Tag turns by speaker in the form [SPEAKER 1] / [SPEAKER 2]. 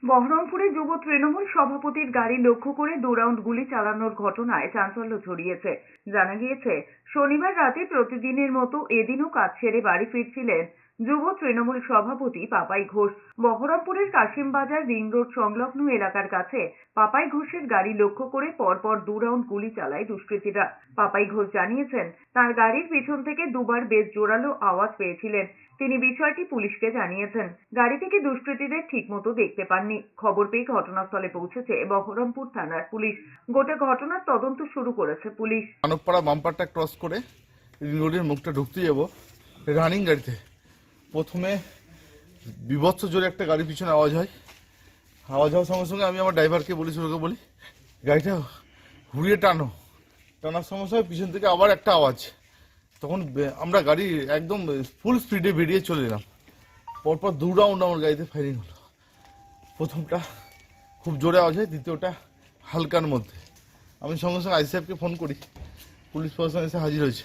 [SPEAKER 1] বহরমপুরে যুব তৃণমূল সভাপতির গাড়ি লক্ষ্য করে 2 রাউন্ড গুলি চালানোর ঘটনায় চাঞ্চল্য ছড়িয়েছে। জানা গিয়েছে, শনিবার রাতে প্রতিদিনের মতো এদিনও কাজ সেরে বাড়ি ফিরছিলেন যুব তৃণমূল সভাপতি পাপাই ঘোষ। বহরমপুরের কাশিমবাজার রিং রোড সংলগ্ন এলাকার কাছে পাপাই ঘোষের গাড়ি লক্ষ্য করে পরপর 2 রাউন্ড গুলি চালায় দুষ্কৃতীরা। পাপাই ঘোষ জানিয়েছেন, তার গাড়ির পিছন থেকে দুবার বেশ জোরালো আওয়াজ পেয়েছিলেন। তিনি বিষয়টি পুলিশকে জানিয়েছেন। গাড়ি থেকে দুষ্কৃতীদের ঠিকমতো দেখতে পাননি। খবর পেয়ে ঘটনাস্থলে পৌঁছেছে বহরমপুর থানার পুলিশ। গোটা ঘটনার তদন্ত শুরু করেছে পুলিশ।
[SPEAKER 2] মানবপাড়া বাম্পারটা ক্রস করে রোডের মুখটা ঢুকতে যাব রানিং গাড়িতে প্রথমে বিভৎস জোরে একটা গাড়ির পিছনে আওয়াজ হওয়ার সঙ্গে সঙ্গে আমি আমার ড্রাইভারকে বলি, শুরুকে বলি গাড়িটা ঘুরিয়ে টানার সঙ্গে সঙ্গে পিছন থেকে আবার একটা আওয়াজ। তখন আমরা গাড়ি একদম ফুল স্পিডে বেরিয়ে চলে এলাম। পরপর 2 রাউন্ড আমার গাড়িতে ফায়ারিং হলো। প্রথমটা খুব জোরে আওয়াজ হয়, দ্বিতীয়টা হালকার মধ্যে। আমি সঙ্গে সঙ্গে আইসি সাহেবকে ফোন করি, পুলিশ প্রশাসন এসে হাজির হয়েছে।